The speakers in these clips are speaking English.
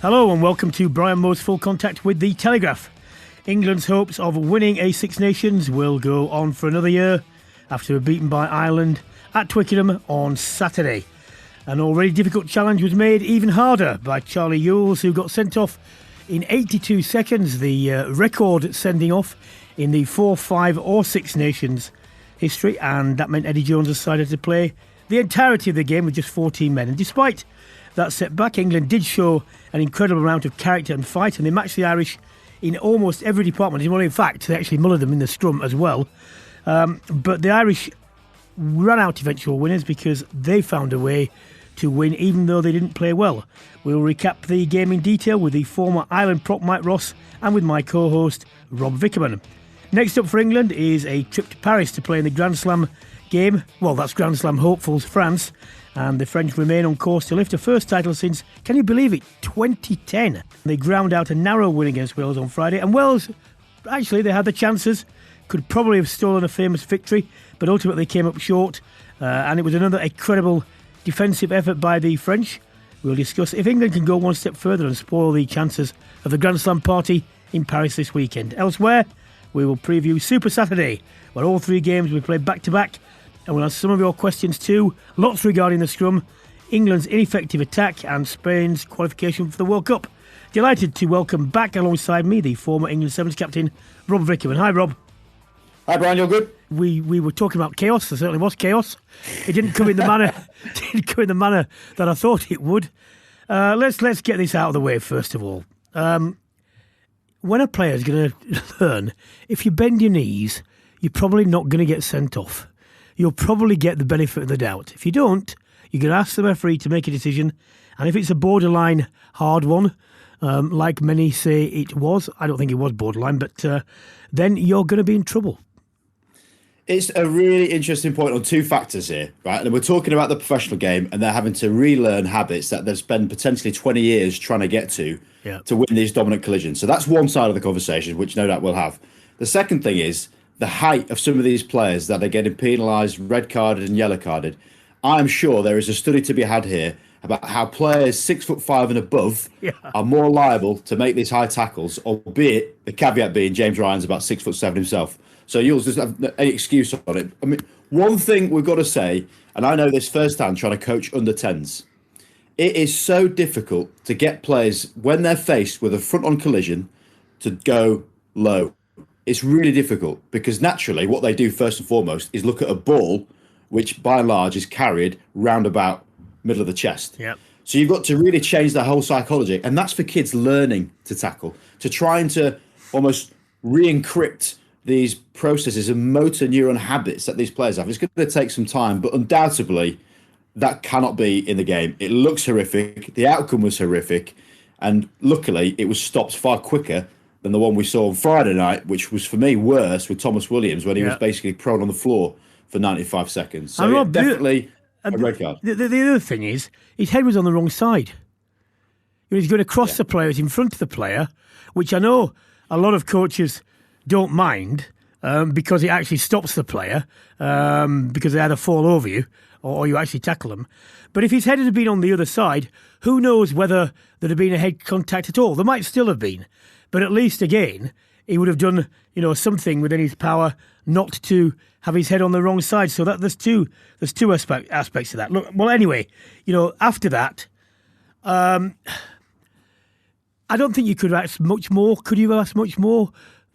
Hello and welcome to Brian Moore's Full Contact with the Telegraph. England's hopes of winning a Six Nations will go on for another year after being beaten by Ireland at Twickenham on Saturday. An already difficult challenge was made even harder by Charlie Ewels, who got sent off in 82 seconds, the record sending off in the 4, 5 or 6 Nations history, and that meant Eddie Jones decided to play the entirety of the game with just 14 men. And despite that setback, England did show an incredible amount of character and fight, and they matched the Irish in almost every department. Well, in fact, they actually mullered them in the scrum as well. But the Irish ran out eventual winners because they found a way to win, even though they didn't play well. We'll recap the game in detail with the former Ireland prop Mike Ross and with my co-host Rob Vickerman. Next up for England is a trip to Paris to play in the Grand Slam game. Well, that's Grand Slam hopefuls France. And the French remain on course to lift a first title since, can you believe it, 2010. They ground out a narrow win against Wales on Friday. And Wales, actually, they had the chances. Could probably have stolen a famous victory, but ultimately came up short. And it was another incredible defensive effort by the French. We'll discuss if England can go one step further and spoil the chances of the Grand Slam party in Paris this weekend. Elsewhere, we will preview Super Saturday, where all 3 games will be played back-to-back. And we'll ask some of your questions too. Lots regarding the scrum, England's ineffective attack and Spain's qualification for the World Cup. Delighted to welcome back alongside me the former England Sevens captain, Rob Vickerman. Hi, Rob. Hi, Brian. You're good? We were talking about chaos. There certainly was chaos. It didn't come in the manner that I thought it would. Let's get this out of the way first of all. When a player is going to learn, if you bend your knees, you're probably not going to get sent off. You'll probably get the benefit of the doubt. If you don't, you're going to ask the referee to make a decision. And if it's a borderline hard one, like many say it was, I don't think it was borderline, but then you're going to be in trouble. It's a really interesting point on 2 factors here, right? And we're talking about the professional game, and they're having to relearn habits that they've spent potentially 20 years trying to get to win these dominant collisions. So that's one side of the conversation, which no doubt we'll have. The second thing is the height of some of these players that are getting penalised, red carded and yellow carded. I'm sure there is a study to be had here about how players 6'5" and above are more liable to make these high tackles, albeit the caveat being James Ryan's about 6'7" himself. So you'll just have any excuse on it. I mean, one thing we've got to say, and I know this firsthand trying to coach under 10s, it is so difficult to get players when they're faced with a front-on collision to go low. It's really difficult because naturally what they do first and foremost is look at a ball which by and large is carried round about middle of the chest. Yep. So you've got to really change the whole psychology, and that's for kids learning to tackle, to trying to almost re-encrypt these processes and motor neuron habits that these players have. It's going to take some time, but undoubtedly that cannot be in the game. It looks horrific. The outcome was horrific, and luckily it was stopped far quicker than the one we saw on Friday night, which was for me worse with Thomas Williams when he was basically prone on the floor for 95 seconds. So definitely a red card. The other thing is, his head was on the wrong side. He's going across the player, he's in front of the player, which I know a lot of coaches don't mind because it actually stops the player because they either fall over you or you actually tackle them. But if his head had been on the other side, who knows whether there'd have been a head contact at all. There might still have been. But at least, again, he would have done, something within his power not to have his head on the wrong side. So that there's two aspects to that. Look, well, anyway, after that, I don't think you could ask much more. Could you ask much more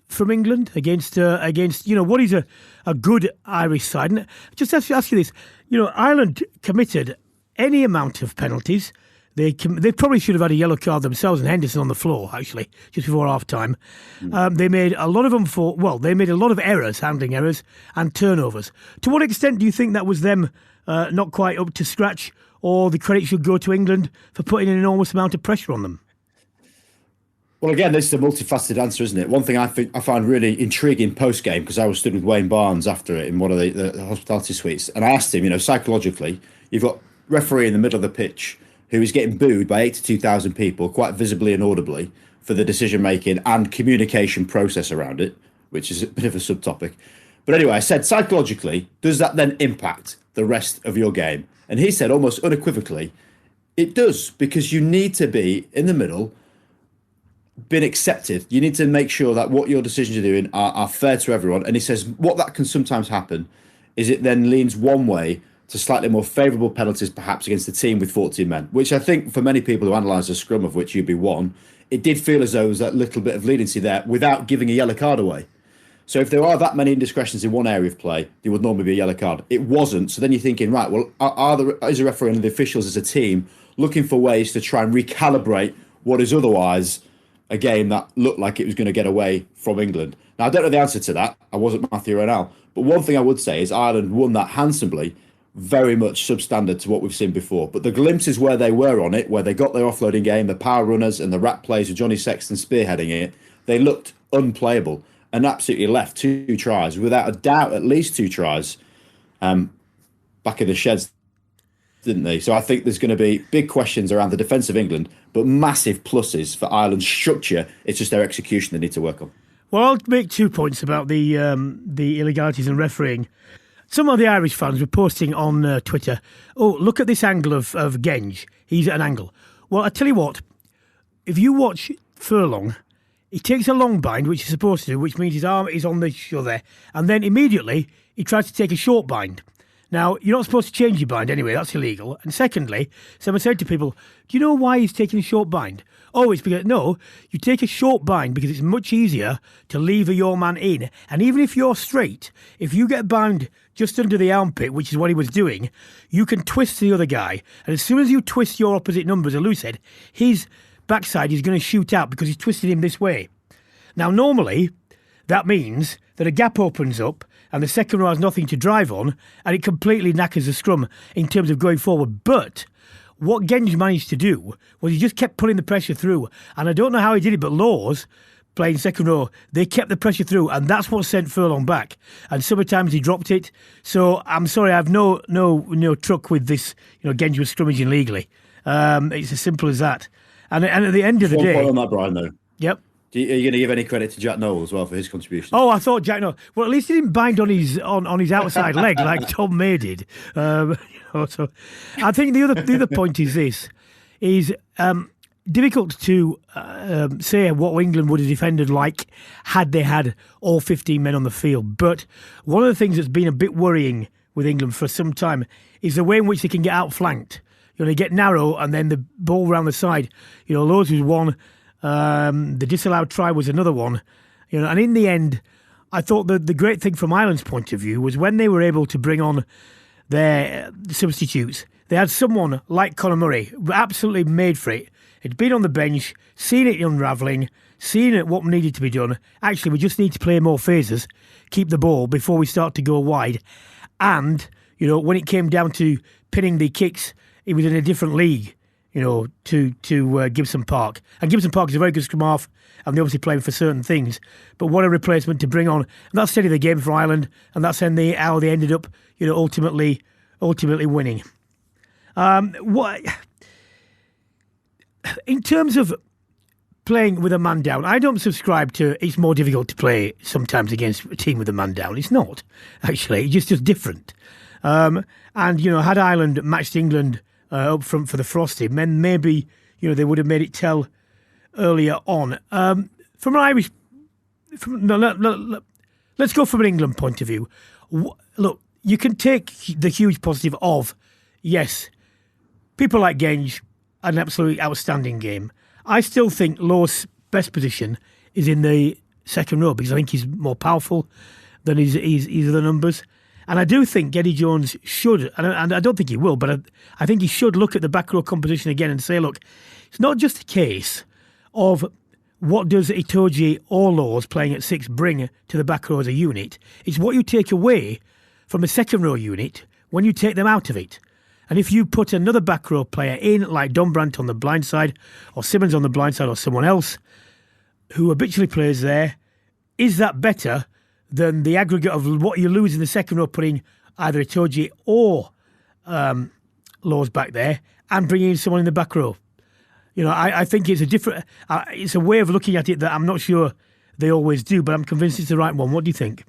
from England against what is a good Irish side? And just ask you this: Ireland committed any amount of penalties. They probably should have had a yellow card themselves and Henderson on the floor, actually, just before half-time. They made a lot of they made a lot of errors, handling errors and turnovers. To what extent do you think that was them not quite up to scratch, or the credit should go to England for putting an enormous amount of pressure on them? Well, again, this is a multifaceted answer, isn't it? One thing I found really intriguing post-game, because I was stood with Wayne Barnes after it in one of the hospitality suites, and I asked him, psychologically, you've got referee in the middle of the pitch who is getting booed by 82,000 people quite visibly and audibly for the decision-making and communication process around it, which is a bit of a subtopic. But anyway, I said, psychologically, does that then impact the rest of your game? And he said almost unequivocally, It does, because you need to be in the middle, been accepted. You need to make sure that what your decisions are doing are fair to everyone. And he says what that can sometimes happen is it then leans one way to slightly more favourable penalties, perhaps against the team with 14 men, which I think for many people who analyse the scrum, of which you'd be one, it did feel as though there was that little bit of leniency there without giving a yellow card away. So if there are that many indiscretions in one area of play, there would normally be a yellow card. It wasn't. So then you're thinking, right, well, is the referee and the officials as a team looking for ways to try and recalibrate what is otherwise a game that looked like it was going to get away from England? Now, I don't know the answer to that. I wasn't Matthew Ronal. But one thing I would say is Ireland won that handsomely, very much substandard to what we've seen before. But the glimpses where they were on it, where they got their offloading game, the power runners and the rack plays with Johnny Sexton spearheading it, they looked unplayable and absolutely left 2 tries, without a doubt, at least 2 tries back in the sheds, didn't they? So I think there's going to be big questions around the defence of England, but massive pluses for Ireland's structure. It's just their execution they need to work on. Well, I'll make 2 points about the illegalities in refereeing. Some of the Irish fans were posting on Twitter, oh, look at this angle of Genge. He's at an angle. Well, I tell you what, if you watch Furlong, he takes a long bind, which he's supposed to do, which means his arm is on the shoulder, and then immediately he tries to take a short bind. Now, you're not supposed to change your bind anyway, that's illegal. And secondly, someone said to people, do you know why he's taking a short bind? Oh, it's because, no, you take a short bind because it's much easier to lever your man in. And even if you're straight, if you get bound just under the armpit, which is what he was doing, you can twist the other guy. And as soon as you twist your opposite number, as Lou said, his backside is going to shoot out because he's twisted him this way. Now, normally, that means that a gap opens up and the second row has nothing to drive on and it completely knackers the scrum in terms of going forward. But what Genge managed to do was he just kept pulling the pressure through. And I don't know how he did it, but Laws, playing second row, they kept the pressure through, and that's what sent Furlong back. And sometimes he dropped it. So I'm sorry, I have no truck with this. Genge was scrummaging legally. It's as simple as that. And at the end of the day, one point on that, Brian. Though. Yep. Are you going to give any credit to Jack Noel as well for his contribution? Oh, I thought Jack Noel. Well, at least he didn't bind on his outside leg like Tom May did. So I think the other point is this: is difficult to say what England would have defended like had they had all 15 men on the field. But one of the things that's been a bit worrying with England for some time is the way in which they can get outflanked. They get narrow and then the ball round the side. Lowe's was one. The disallowed try was another one. And in the end, I thought that the great thing from Ireland's point of view was when they were able to bring on their substitutes, they had someone like Conor Murray, absolutely made for it. He'd been on the bench, seen it unravelling, seen what needed to be done. Actually, we just need to play more phases, keep the ball before we start to go wide. And, when it came down to pinning the kicks, he was in a different league, to Gibson Park. And Gibson Park is a very good scrum half, and they're obviously playing for certain things. But what a replacement to bring on. And that steadied the game for Ireland, and that's how they ended up, ultimately winning. In terms of playing with a man down, I don't subscribe to it's more difficult to play sometimes against a team with a man down. It's not, actually. It's just different. And, had Ireland matched England up front for the Frosty, then maybe, they would have made it tell earlier on. From an Irish... let's go from an England point of view. Look, you can take the huge positive of, yes, people like Genge had an absolutely outstanding game. I still think Lowe's best position is in the second row because I think he's more powerful than his other numbers. And I do think Eddie Jones should, and I don't think he will, but I think he should look at the back row composition again and say, look, it's not just a case of what does Itoje or Laws playing at 6 bring to the back row as a unit. It's what you take away from the second row unit when you take them out of it. And if you put another back row player in, like Dombrandt on the blind side, or Simmons on the blind side, or someone else who habitually plays there, is that better than the aggregate of what you lose in the second row, putting either Itoje or Laws back there and bringing in someone in the back row? I think it's a different, it's a way of looking at it that I'm not sure they always do, but I'm convinced it's the right one. What do you think?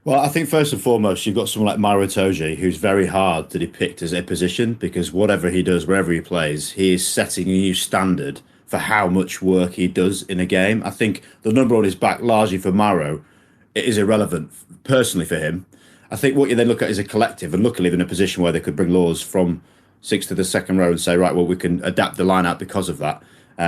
Well, I think first and foremost, you've got someone like Mauro Itoje, who's very hard to depict as a position because whatever he does, wherever he plays, he is setting a new standard for how much work he does in a game. I think the number on his back, largely for Mauro, it is irrelevant personally for him. I think what you then look at is a collective, and luckily they're in a position where they could bring Laws from six to the second row and say, right, well, we can adapt the line out because of that.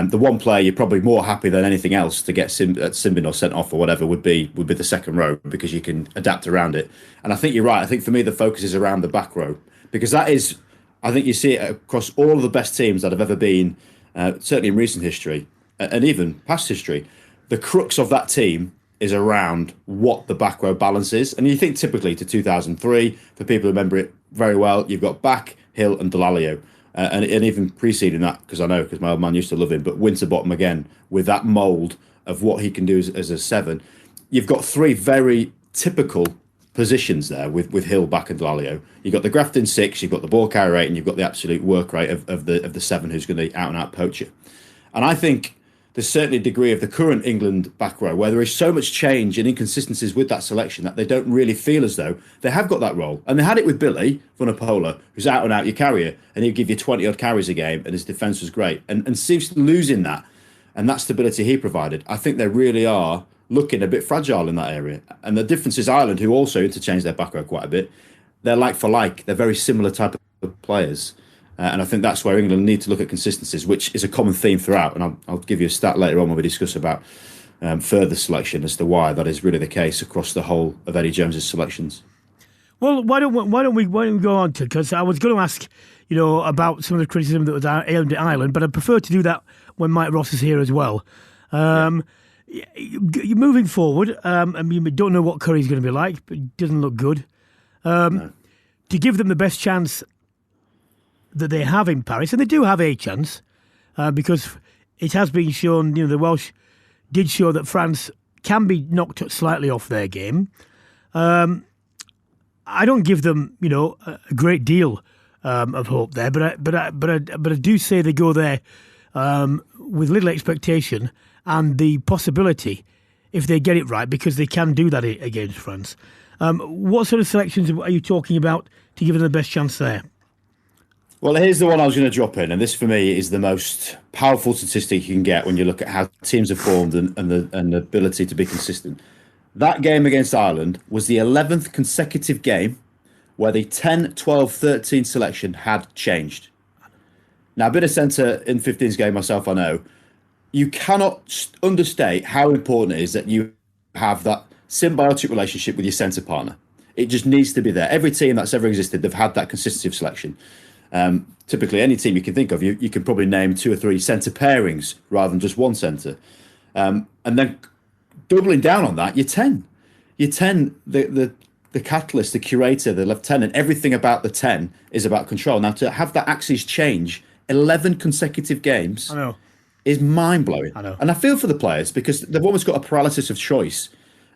The one player you're probably more happy than anything else to get Simbin or sent off or whatever would be the second row because you can adapt around it. And I think you're right. I think for me the focus is around the back row because that is, I think you see it across all of the best teams that have ever been, certainly in recent history and even past history. The crux of that team is around what the back row balance is. And you think typically to 2003, for people who remember it very well, you've got Back, Hill and Dallaglio. And even preceding that, because my old man used to love him, but Winterbottom again, with that mould of what he can do as a seven. You've got three very typical positions there with Hill, Back and Dallaglio. You've got the grafting six, you've got the ball carry rate, and you've got the absolute work rate of the seven who's going to out and out poach it. And I think there's certainly a degree of the current England back row where there is so much change and inconsistencies with that selection that they don't really feel as though they have got that role. And they had it with Billy Vunipola, who's out and out your carrier, and he'd give you 20 odd carries a game, and his defence was great. And seems losing that and that stability he provided. I think they really are looking a bit fragile in that area. And the difference is Ireland, who also interchanged their back row quite a bit, they're like for like. They're very similar type of players. And I think that's where England need to look at consistencies, which is a common theme throughout. And I'll give you a stat later on when we discuss about further selection as to why that is really the case across the whole of Eddie Jones's selections. Well, why don't we go on to, because I was going to ask, about some of the criticism that was aimed at Ireland, but I prefer to do that when Mike Ross is here as well. You're moving forward. You don't know what Curry's going to be like, but it doesn't look good. No. To give them the best chance that they have in Paris, and they do have a chance, because it has been shown, the Welsh did show that France can be knocked slightly off their game. I don't give them, a great deal of hope there, but I do say they go there with little expectation and the possibility, if they get it right, because they can do that against France. What sort of selections are you talking about to give them the best chance there? Well, here's the one I was going to drop in, and this for me is the most powerful statistic you can get when you look at how teams are formed and the ability to be consistent. That game against Ireland was the 11th consecutive game where the 10, 12, 13 selection had changed. Now, I've been a centre in 15's game myself, I know. You cannot understate how important it is that you have that symbiotic relationship with your centre partner. It just needs to be there. Every team that's ever existed, they've had that consistency of selection. Typically, any team you can think of, you can probably name two or three centre pairings rather than just one centre. And then doubling down on that, you're 10. You're 10, the catalyst, the curator, the lieutenant, everything about the 10 is about control. Now, to have that axis change 11 consecutive games is mind-blowing. And I feel for the players because they've almost got a paralysis of choice.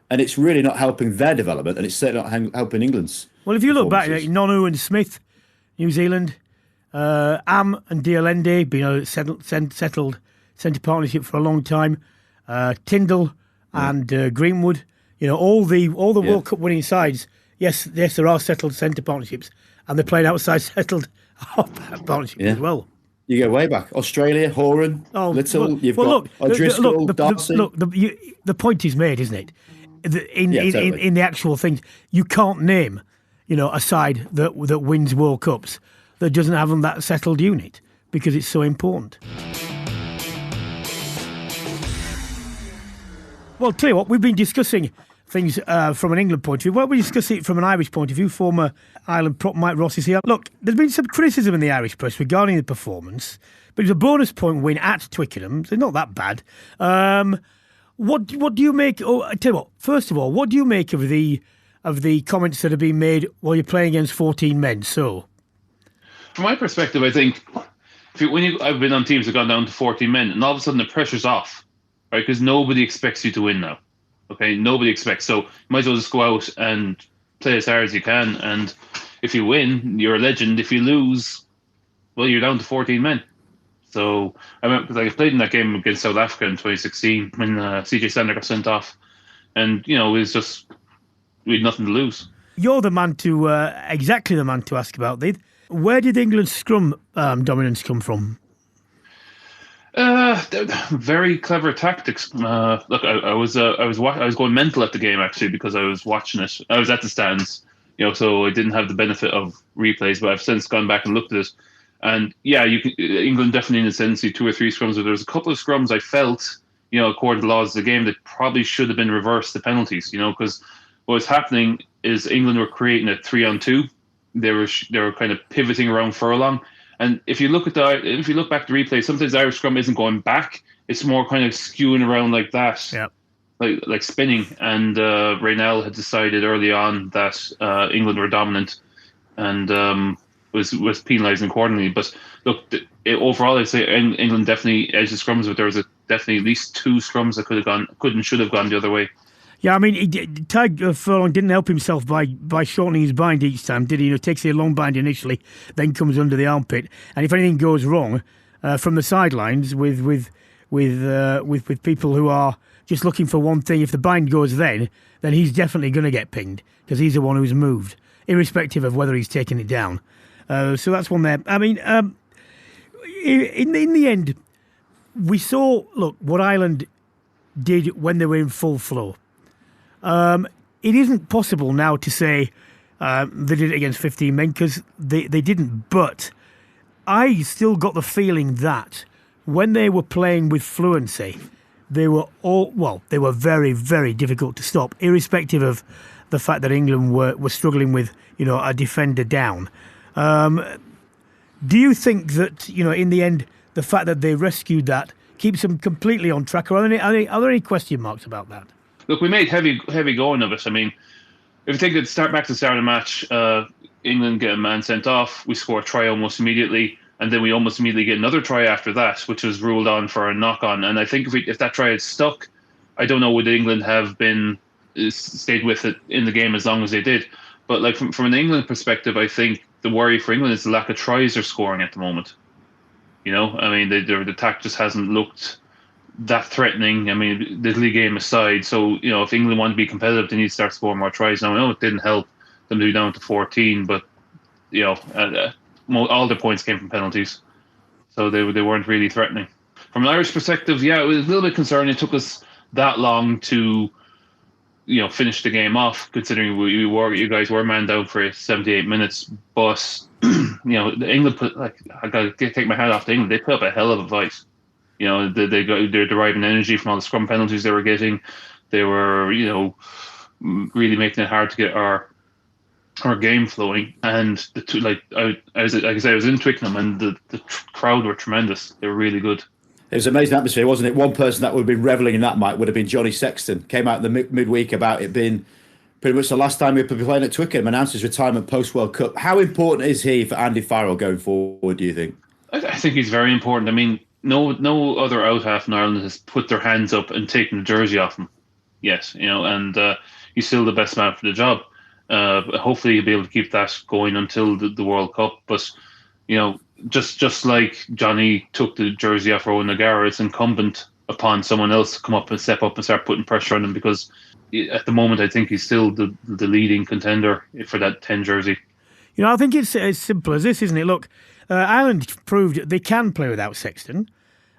And it's really not helping their development, and it's certainly not helping England's. Well, if you look back, Nonu and Smith, New Zealand, Am and Diolende, been a settled centre partnership for a long time. Tyndall and Greenwood, all the World Cup winning sides. Yes, there are settled centre partnerships, and they're playing outside settled partnerships as well. You go way back. Australia, Horan, Little. You've got O'Driscoll, Darcy. The point is made, isn't it? In the actual things, you can't name, a side that wins World Cups that doesn't have that settled unit because it's so important. Well, tell you what, we've been discussing things from an England point of view. Why don't we discuss it from an Irish point of view? Former Ireland prop Mike Ross is here. Look, there's been some criticism in the Irish press regarding the performance, but it was a bonus point win at Twickenham, so not that bad. What do you make? I tell you what. First of all, what do you make of the comments that have been made while you're playing against 14 men? So, from my perspective, I think I've been on teams that have gone down to 14 men, and all of a sudden the pressure's off, right? Because nobody expects you to win now. Okay, nobody expects. So you might as well just go out and play as hard as you can. And if you win, you're a legend. If you lose, well, you're down to 14 men. So I remember because I played in that game against South Africa in 2016 when CJ Sander got sent off, and it was just we had nothing to lose. You're the man to exactly the man to ask about this. Where did England's scrum dominance come from? Very clever tactics. Look, I was going mental at the game actually because I was watching it. I was at the stands, so I didn't have the benefit of replays. But I've since gone back and looked at it, and yeah, England definitely in a sense see 2 or 3 scrums. But there was a couple of scrums I felt, according to the laws of the game, that probably should have been reversed the penalties. Because what was happening is England were creating a 3-on-2. They were kind of pivoting around furlong. And if you look back at the replay, sometimes the Irish scrum isn't going back; it's more kind of skewing around like that, like spinning. And Raynell had decided early on that England were dominant, and was penalising accordingly. But look, overall, I'd say England definitely edged the scrums, but there was definitely at least 2 scrums that could and should have gone the other way. Yeah, I mean, Tadhg Furlong didn't help himself by shortening his bind each time, did he? Takes a long bind initially, then comes under the armpit, and if anything goes wrong from the sidelines with people who are just looking for one thing, if the bind goes then he's definitely going to get pinged because he's the one who's moved, irrespective of whether he's taken it down. So that's one there. I mean, in the end, we saw what Ireland did when they were in full flow. It isn't possible now to say they did it against 15 men because they didn't. But I still got the feeling that when they were playing with fluency, they were very, very difficult to stop, irrespective of the fact that England were struggling with a defender down. Do you think that in the end the fact that they rescued that keeps them completely on track, or are there any question marks about that? Look, we made heavy going of it. I mean, if you think that back to the start of the match, England get a man sent off, we score a try almost immediately, and then we almost immediately get another try after that, which was ruled on for a knock-on. And I think if that try had stuck, I don't know would England have stayed with it in the game as long as they did. But like from an England perspective, I think the worry for England is the lack of tries they're scoring at the moment. I mean, the attack just hasn't looked that threatening. I mean, the league game aside. So, if England want to be competitive, they need to start scoring more tries. Now, I know it didn't help them to be down to 14, but, all their points came from penalties. So they weren't really threatening. From an Irish perspective, yeah, it was a little bit concerning. It took us that long to, finish the game off, considering you guys were man down for 78 minutes. But, England I got to take my hat off to England. They put up a hell of a fight. They're deriving energy from all the scrum penalties they were getting. They were, really making it hard to get our game flowing. And I was in Twickenham, and the crowd were tremendous. They were really good. It was an amazing atmosphere, wasn't it? One person that would have been revelling in that would have been Johnny Sexton. Came out in the midweek about it being pretty much the last time he'd be playing at Twickenham, announced his retirement post-World Cup. How important is he for Andy Farrell going forward, do you think? I think he's very important. I mean, no other out half in Ireland has put their hands up and taken the jersey off him yet, and he's still the best man for the job. Hopefully he'll be able to keep that going until the World Cup. But, just like Johnny took the jersey off Rowan O'Gara, it's incumbent upon someone else to come up and step up and start putting pressure on him, because at the moment I think he's still the leading contender for that 10 jersey. I think it's as simple as this, isn't it? Look, Ireland proved they can play without Sexton,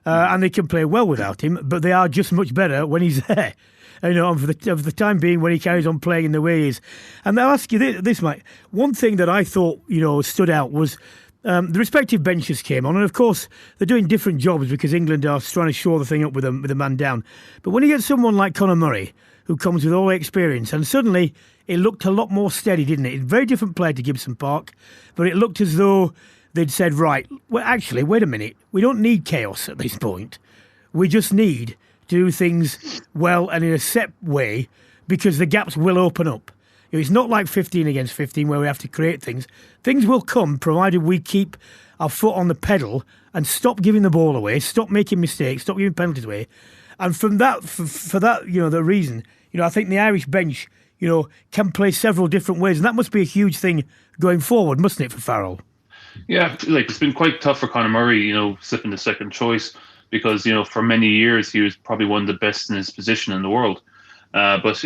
and they can play well without him, but they are just much better when he's there. Of the time being, when he carries on playing in the way he is. And I'll ask you this, Mike. One thing that I thought, stood out was the respective benches came on, and of course they're doing different jobs because England are trying to shore the thing up with a man down. But when you get someone like Conor Murray, who comes with all the experience, and suddenly it looked a lot more steady, didn't it? Very different player to Gibson Park, but it looked as though they'd said, right, well, actually, wait a minute, we don't need chaos at this point. We just need to do things well and in a set way, because the gaps will open up. It's not like 15 against 15 where we have to create things. Things will come provided we keep our foot on the pedal and stop giving the ball away, stop making mistakes, stop giving penalties away. And from that, for that, the reason, I think the Irish bench, can play several different ways, and that must be a huge thing going forward, mustn't it, for Farrell? Yeah, it's been quite tough for Conor Murray, slipping the second choice, because, for many years he was probably one of the best in his position in the world. But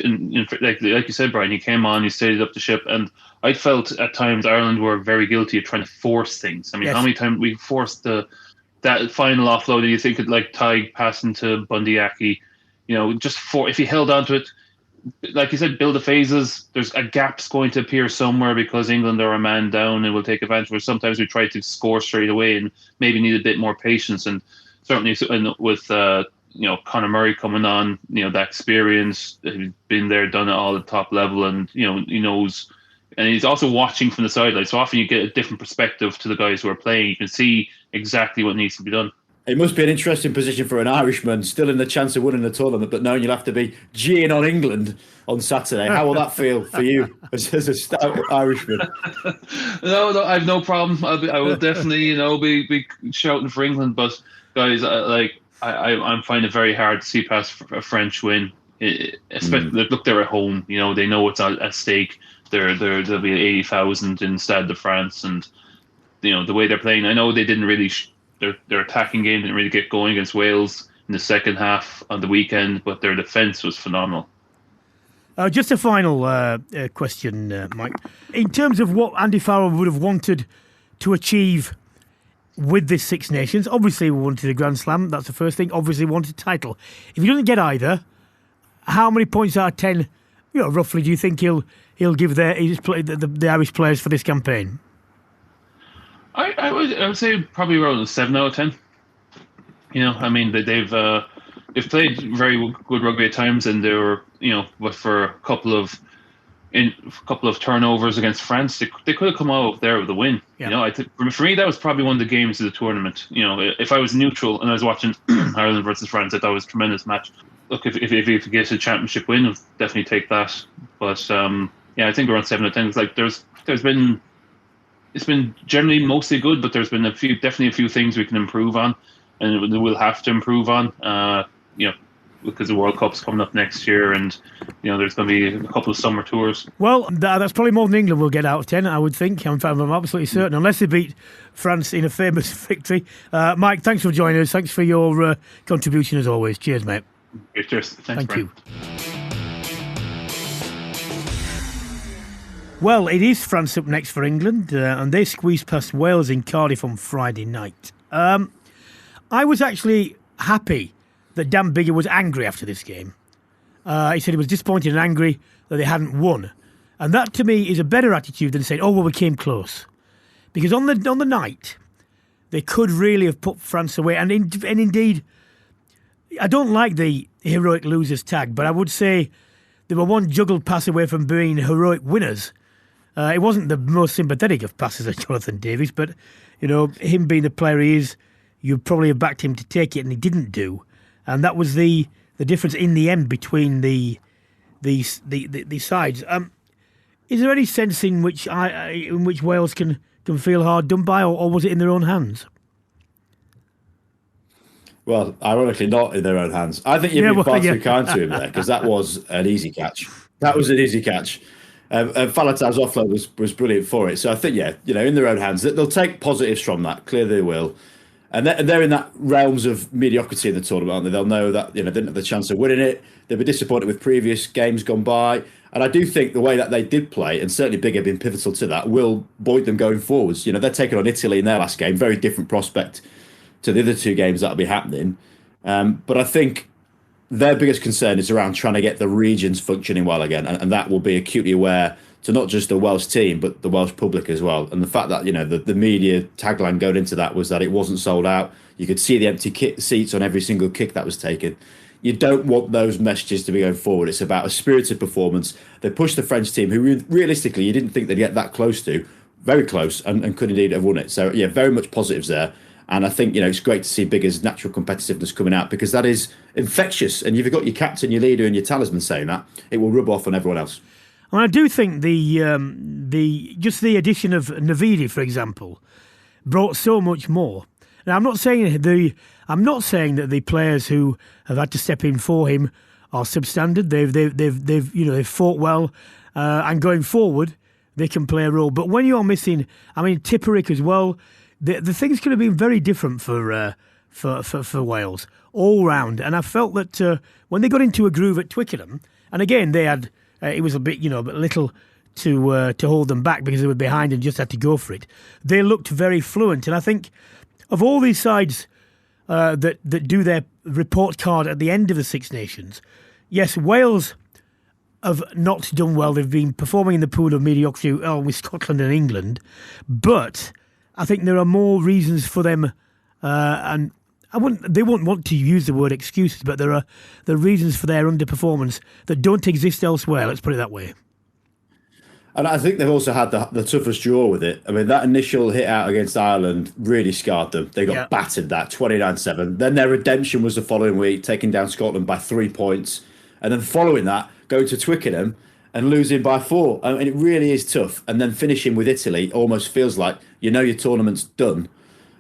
like you said, Brian, he came on, he steadied up the ship, and I felt at times Ireland were very guilty of trying to force things. I mean, How many times we forced that final offload? You think it like Tig passing to Bundyaki, if he held on to it, like you said, build the phases. There's a gap's going to appear somewhere because England are a man down and will take advantage. Where sometimes we try to score straight away and maybe need a bit more patience. And certainly with Conor Murray coming on, that experience, he's been there, done it all at the top level, and he knows. And he's also watching from the sideline. So often you get a different perspective to the guys who are playing. You can see exactly what needs to be done. It must be an interesting position for an Irishman, still in the chance of winning the tournament, but knowing you'll have to be geeing on England on Saturday. How will that feel for you as a stout Irishman? No, I have no problem. I will definitely, be shouting for England. But guys, I'm finding it very hard to see past a French win. Especially, look, they're at home. They know it's at stake. There'll be 80,000 in Stade de France, and the way they're playing. I know they didn't really. Their attacking game didn't really get going against Wales in the second half on the weekend, but their defence was phenomenal. Just a final question, Mike. In terms of what Andy Farrell would have wanted to achieve with this Six Nations, obviously we wanted a Grand Slam, that's the first thing. Obviously we wanted a title. If he doesn't get either, how many points out of 10, roughly, do you think he'll give the Irish players for this campaign? I would say probably around a 7 out of 10. They've played very good rugby at times, and they were but for a couple of turnovers against France, they could have come out there with a win. Yeah. I think for me that was probably one of the games of the tournament. If I was neutral and I was watching Ireland versus France, I thought it was a tremendous match. Look, if you get a championship win, I'll definitely take that. But I think around 7 out of 10. It's like it's been generally mostly good, but there's been definitely a few things we can improve on, and we'll have to improve on. Because the World Cup's coming up next year, and there's going to be a couple of summer tours. Well, that's probably more than England will get out of 10, I would think. I'm absolutely certain, unless they beat France in a famous victory. Mike, thanks for joining us. Thanks for your contribution as always. Cheers, mate. Cheers. Thank you. Well, it is France up next for England, and they squeezed past Wales in Cardiff on Friday night. I was actually happy that Dan Biggar was angry after this game. He said he was disappointed and angry that they hadn't won. And that, to me, is a better attitude than saying, we came close. Because on the night, they could really have put France away. And indeed, I don't like the heroic losers tag, but I would say they were one juggled pass away from being heroic winners. It wasn't the most sympathetic of passes at Jonathan Davies, but, him being the player he is, you probably have backed him to take it, and he didn't do. And that was the difference in the end between the sides. Is there any sense in which Wales can feel hard done by, or was it in their own hands? Well, ironically, not in their own hands. I think you've been far too kind to him there, because that was an easy catch. Faletau's offload was brilliant for it. So I think, in their own hands, they'll take positives from that. Clearly they will. And they're in that realms of mediocrity in the tournament, aren't they? They'll know that they didn't have the chance of winning it. They'll be disappointed with previous games gone by. And I do think the way that they did play, and certainly Biggar being pivotal to that, will buoy them going forwards. They're taking on Italy in their last game. Very different prospect to the other two games that'll be happening. But I think their biggest concern is around trying to get the regions functioning well again, and that will be acutely aware to not just the Welsh team but the Welsh public as well. And the fact that the media tagline going into that was that it wasn't sold out. You could see the empty seats on every single kick that was taken. You don't want those messages to be going forward. It's about a spirited performance. They pushed the French team, who realistically you didn't think they'd get that close to, very close, and could indeed have won it. So very much positives there. And I think, it's great to see Biggar's natural competitiveness coming out, because that is infectious. And you've got your captain, your leader, and your talisman saying that, it will rub off on everyone else. And I do think the addition of Navidi, for example, brought so much more. Now, I'm not saying that the players who have had to step in for him are substandard. They've fought well, and going forward they can play a role. But when you're missing, Tipperick as well. The things could have been very different for for Wales all round. And I felt that when they got into a groove at Twickenham, and again they had it was a bit but little to hold them back because they were behind and just had to go for it. They looked very fluent, and I think of all these sides that do their report card at the end of the Six Nations, yes, Wales have not done well. They've been performing in the pool of mediocrity with Scotland and England, but I think there are more reasons for them, and they won't want to use the word excuses, but there are reasons for their underperformance that don't exist elsewhere. Let's put it that way. And I think they've also had the toughest draw with it. I mean, that initial hit out against Ireland really scarred them. They got battered, that 29-7. Then their redemption was the following week, taking down Scotland by 3 points. And then following that, going to Twickenham and losing by 4. I mean, it really is tough. And then finishing with Italy almost feels like, your tournament's done.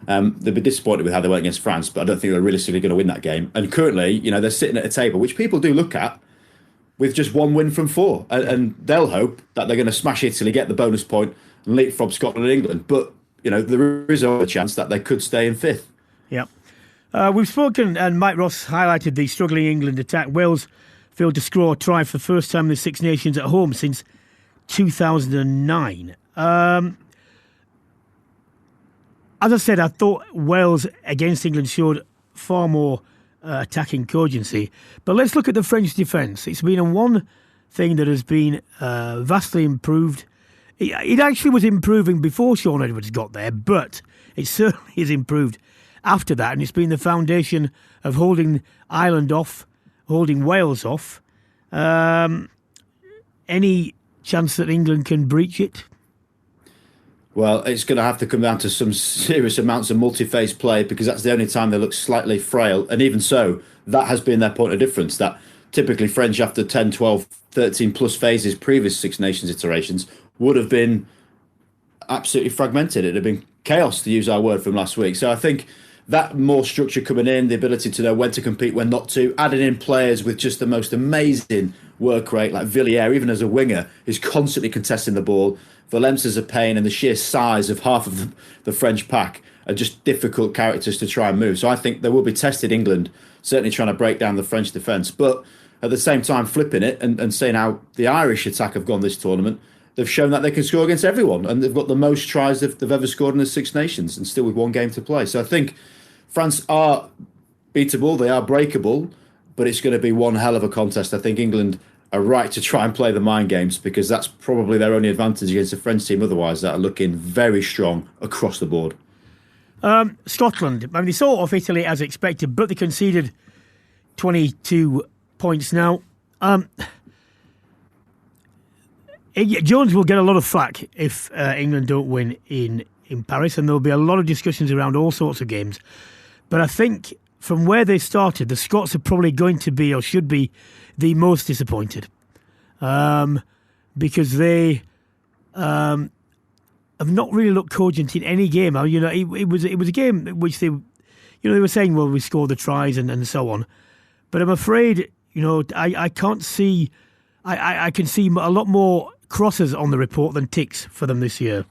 They'll be disappointed with how they went against France, but I don't think they're realistically going to win that game. And currently, they're sitting at a table, which people do look at, with just 1 win from 4. And they'll hope that they're going to smash Italy, get the bonus point, and leapfrog Scotland and England. But, there is a chance that they could stay in 5th. Yeah. We've spoken, and Mike Ross highlighted the struggling England attack. Wales failed to score a try for the first time in the Six Nations at home since 2009. As I said, I thought Wales against England showed far more attacking cogency. But let's look at the French defence. It's been one thing that has been vastly improved. It actually was improving before Sean Edwards got there, but it certainly has improved after that. And it's been the foundation of holding Ireland off, holding Wales off. Any chance that England can breach it? Well, it's going to have to come down to some serious amounts of multi-phase play, because that's the only time they look slightly frail. And even so, that has been their point of difference, that typically French after 10, 12, 13 plus phases, previous Six Nations iterations, would have been absolutely fragmented. It'd have been chaos, to use our word from last week. So I think that more structure coming in, the ability to know when to compete, when not to, adding in players with just the most amazing work rate, like Villiers, even as a winger, who's constantly contesting the ball. Valence is a pain, and the sheer size of half of the French pack are just difficult characters to try and move. So I think they will be tested, England, certainly trying to break down the French defence. But at the same time, flipping it and saying how the Irish attack have gone this tournament, they've shown that they can score against everyone. And they've got the most tries they've ever scored in the Six Nations, and still with 1 game to play. So I think France are beatable, they are breakable, but it's going to be one hell of a contest. I think England are right to try and play the mind games, because that's probably their only advantage against the French team otherwise, that are looking very strong across the board. Scotland, I mean, they saw off Italy as expected, but they conceded 22 points now. Jones will get a lot of flack if England don't win in Paris, and there'll be a lot of discussions around all sorts of games. But I think from where they started, the Scots are probably going to be, or should be, the most disappointed, because they have not really looked cogent in any game. It was a game in which they were saying, well, we scored the tries and so on. But I'm afraid, I can't see. I can see a lot more crosses on the report than ticks for them this year.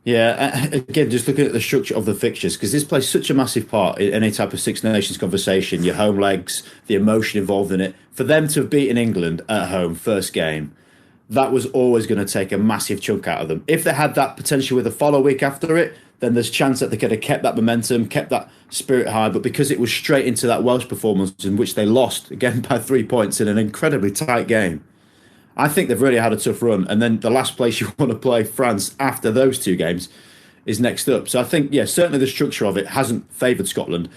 Yeah, again, just looking at the structure of the fixtures, because this plays such a massive part in any type of Six Nations conversation, your home legs, the emotion involved in it. For them to have beaten England at home, first game, that was always going to take a massive chunk out of them. If they had that potential with the follow week after it, then there's a chance that they could have kept that momentum, kept that spirit high. But because it was straight into that Welsh performance, in which they lost, again, by 3 points in an incredibly tight game, I think they've really had a tough run. And then the last place you want to play, France, after those 2 games, is next up. So I think, certainly the structure of it hasn't favoured Scotland.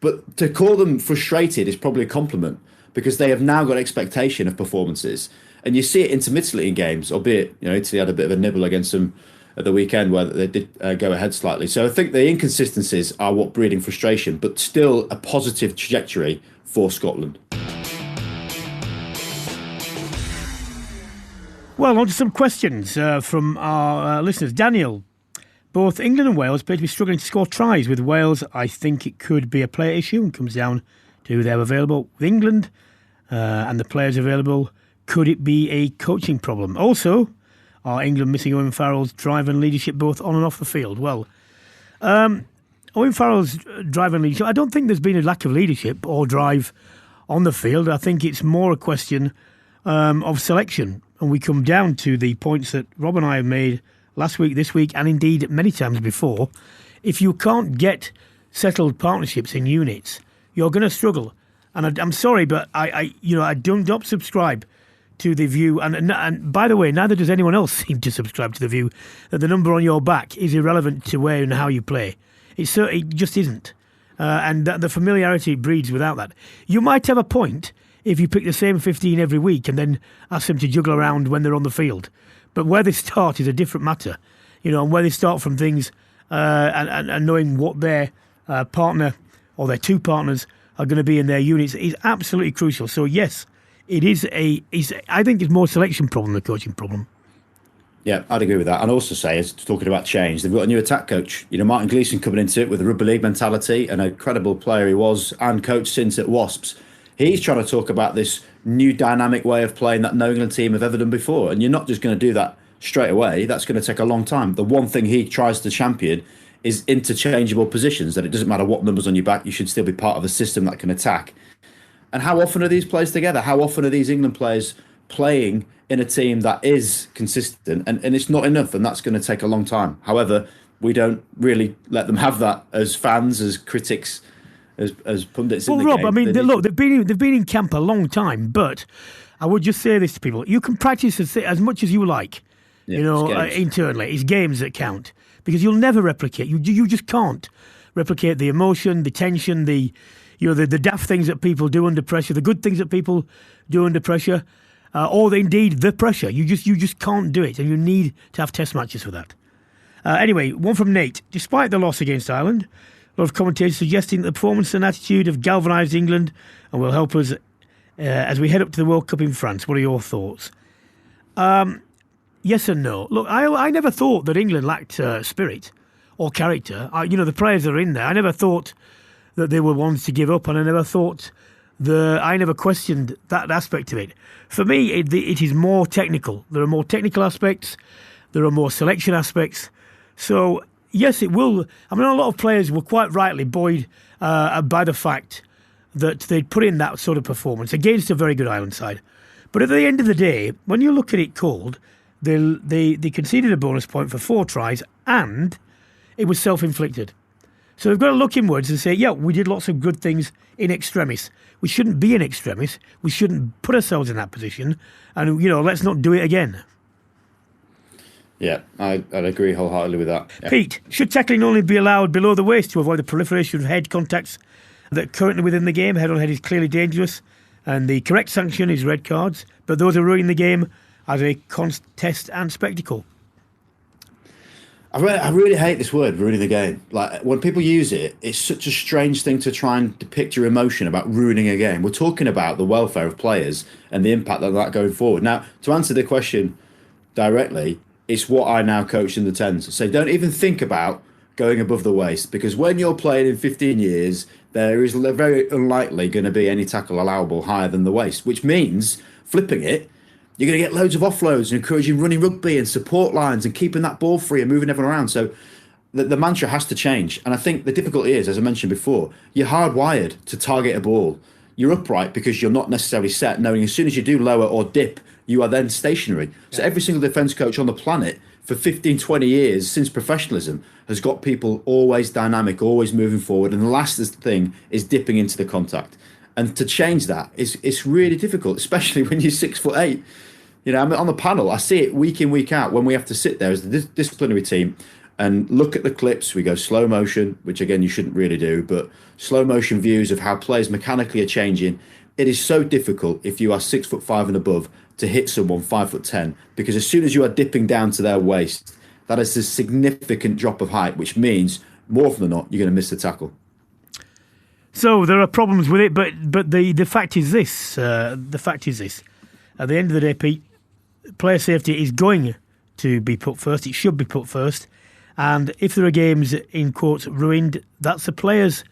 But to call them frustrated is probably a compliment, because they have now got expectation of performances. And you see it intermittently in games, albeit, Italy had a bit of a nibble against them at the weekend where they did go ahead slightly. So I think the inconsistencies are what breeding frustration, but still a positive trajectory for Scotland. Well, on to some questions from our listeners. Daniel, both England and Wales appear to be struggling to score tries. With Wales, I think it could be a player issue and comes down to who they're available. With England and the players available, could it be a coaching problem? Also, are England missing Owen Farrell's drive and leadership both on and off the field? Well, on Owen Farrell's driving leadership, I don't think there's been a lack of leadership or drive on the field. I think it's more a question of selection. And we come down to the points that Rob and I have made last week, this week, and indeed many times before. If you can't get settled partnerships in units, you're going to struggle. And I'm sorry, but I don't subscribe to the view, and by the way, neither does anyone else seem to subscribe to the view that the number on your back is irrelevant to where and how you play. It just isn't. And the familiarity breeds without that. You might have a point if you pick the same 15 every week and then ask them to juggle around when they're on the field. But where they start is a different matter. And where they start from things and knowing what their partner or their two partners are going to be in their units is absolutely crucial. So yes, it is I think it's more a selection problem than a coaching problem. Yeah, I'd agree with that. And also say, as talking about change, they've got a new attack coach. Martin Gleeson coming into it with a rugby league mentality, and a credible player he was and coach since at Wasps. He's trying to talk about this new dynamic way of playing that no England team have ever done before. And you're not just going to do that straight away. That's going to take a long time. The one thing he tries to champion is interchangeable positions, that it doesn't matter what numbers on your back, you should still be part of a system that can attack. And how often are these players together? How often are these England players playing in a team that is consistent? And it's not enough, and that's going to take a long time. However, we don't really let them have that as fans, as critics, as pundits in the Rob, game. I mean, they've been in camp a long time, but I would just say this to people. You can practice as much as you like, internally. It's games that count, because you'll never replicate. You just can't replicate the emotion, the tension, the daft things that people do under pressure, the good things that people do under pressure, or indeed the pressure. You just can't do it, and you need to have test matches for that. Anyway, one from Nate. Despite the loss against Ireland, a lot of commentators suggesting that the performance and attitude have galvanised England and will help us as we head up to the World Cup in France. What are your thoughts? Yes and no. Look, I never thought that England lacked spirit or character. The players that are in there, I never thought that they were ones to give up, and I never questioned that aspect of it. For me, it is more technical. There are more technical aspects. There are more selection aspects. So, yes, it will. I mean, a lot of players were quite rightly buoyed by the fact that they'd put in that sort of performance against a very good Ireland side. But at the end of the day, when you look at it cold, they conceded a bonus point for 4 tries, and it was self-inflicted. So they've got to look inwards and say, yeah, we did lots of good things in extremis. We shouldn't be in extremis. We shouldn't put ourselves in that position. And, let's not do it again. Yeah, I'd agree wholeheartedly with that. Yeah. Pete, should tackling only be allowed below the waist to avoid the proliferation of head contacts that are currently within the game? Head on head is clearly dangerous, and the correct sanction is red cards. But those are ruining the game as a contest and spectacle. I really hate this word, ruining the game. Like, when people use it, it's such a strange thing to try and depict your emotion about ruining a game. We're talking about the welfare of players and the impact of that going forward. Now, to answer the question directly, it's what I now coach in the 10s. So don't even think about going above the waist, because when you're playing in 15 years, there is very unlikely going to be any tackle allowable higher than the waist, which means, flipping it, you're going to get loads of offloads and encouraging running rugby and support lines and keeping that ball free and moving everyone around. So the mantra has to change. And I think the difficulty is, as I mentioned before, you're hardwired to target a ball. You're upright because you're not necessarily set, knowing as soon as you do lower or dip, you are then stationary. So every single defence coach on the planet for 15, 20 years since professionalism has got people always dynamic, always moving forward. And the last thing is dipping into the contact. And to change that, it's really difficult, especially when you're 6'8". I'm on the panel. I see it week in, week out when we have to sit there as the disciplinary team and look at the clips. We go slow motion, which again you shouldn't really do, but slow motion views of how players mechanically are changing. It is so difficult if you are 6'5" and above to hit someone 5'10", because as soon as you are dipping down to their waist, that is a significant drop of height, which means more often than not you're going to miss the tackle. So there are problems with it, but the fact is this. The fact is this. At the end of the day, Pete, player safety is going to be put first. It should be put first. And if there are games, in quotes, ruined, that's the players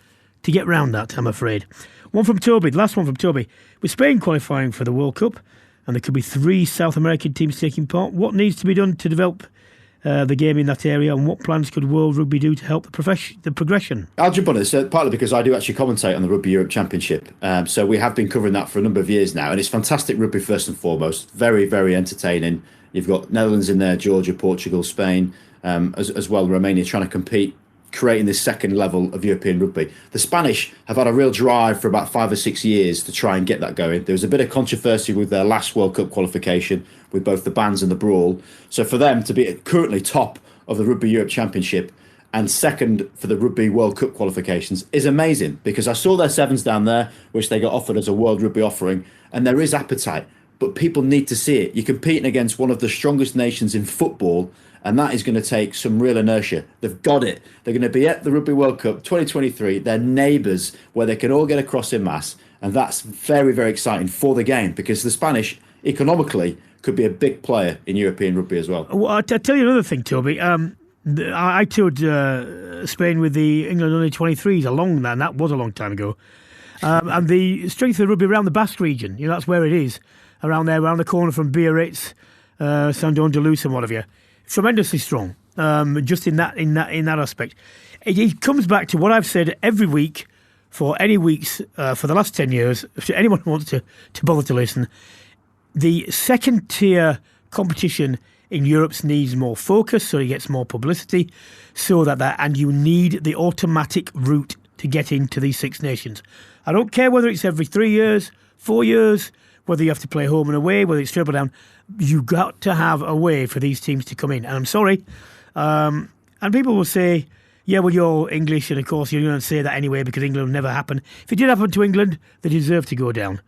to get round that, I'm afraid. One from Toby, the last one from Toby. With Spain qualifying for the World Cup, and there could be 3 South American teams taking part, what needs to be done to develop the game in that area, and what plans could World Rugby do to help the progression? I'll jump on this, partly because I do actually commentate on the Rugby Europe Championship. So we have been covering that for a number of years now, and it's fantastic rugby first and foremost. Very, very entertaining. You've got Netherlands in there, Georgia, Portugal, Spain, as well, Romania trying to compete, creating this second level of European rugby. The Spanish have had a real drive for about 5 or 6 years to try and get that going. There was a bit of controversy with their last World Cup qualification with both the bans and the brawl. So for them to be currently top of the Rugby Europe Championship and second for the Rugby World Cup qualifications is amazing, because I saw their sevens down there, which they got offered as a World Rugby offering, and there is appetite, but people need to see it. You're competing against one of the strongest nations in football, and that is going to take some real inertia. They've got it. They're going to be at the Rugby World Cup 2023. They're neighbours where they can all get across in mass. And that's very, very exciting for the game, because the Spanish, economically, could be a big player in European rugby as well. Well, I'll tell you another thing, Toby. I toured Spain with the England under-23s and that was a long time ago. And the strength of the rugby around the Basque region, that's where it is, around there, around the corner from Biarritz, Sandon de Luz and what have you. Tremendously strong, just in that aspect. It comes back to what I've said every week for any weeks for the last 10 years. If anyone who wants to bother to listen, the second tier competition in Europe needs more focus, so it gets more publicity, and you need the automatic route to get into these Six Nations. I don't care whether it's every 3 years, 4 years, whether you have to play home and away, whether it's triple down. You've got to have a way for these teams to come in. And I'm sorry. And people will say, yeah, well, you're English, and of course you're going to say that anyway because England will never happen. If it did happen to England, they deserve to go down.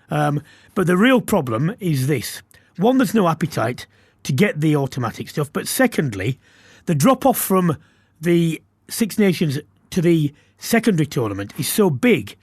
But the real problem is this. One, there's no appetite to get the automatic stuff. But secondly, the drop-off from the Six Nations to the secondary tournament is so big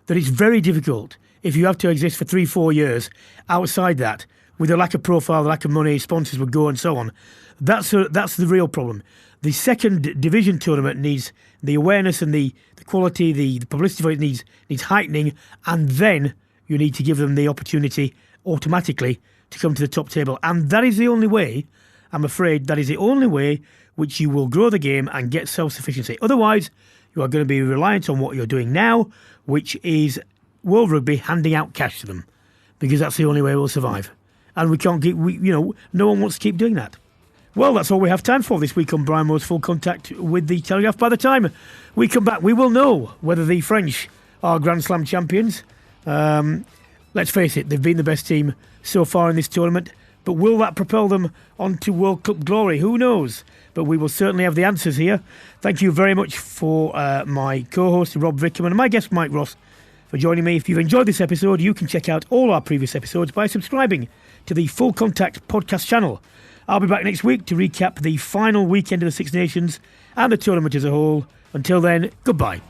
that it's very difficult if you have to exist for 3-4 years outside that, with a lack of profile, the lack of money, sponsors would go and so on. That's the real problem. The second division tournament needs the awareness and the quality, the publicity for it needs heightening, and then you need to give them the opportunity automatically to come to the top table. And that is the only way, I'm afraid, that is the only way which you will grow the game and get self-sufficiency. Otherwise, you are going to be reliant on what you're doing now, which is World Rugby handing out cash to them, because that's the only way we'll survive. And we can't keep, no one wants to keep doing that. Well, that's all we have time for this week on Brian Moore's Full Contact with the Telegraph. By the time we come back, we will know whether the French are Grand Slam champions. Let's face it, they've been the best team so far in this tournament. But will that propel them onto World Cup glory? Who knows? But we will certainly have the answers here. Thank you very much for my co-host, Rob Vickerman, and my guest, Mike Ross, for joining me. If you've enjoyed this episode, you can check out all our previous episodes by subscribing to the Full Contact podcast channel. I'll be back next week to recap the final weekend of the Six Nations and the tournament as a whole. Until then, goodbye.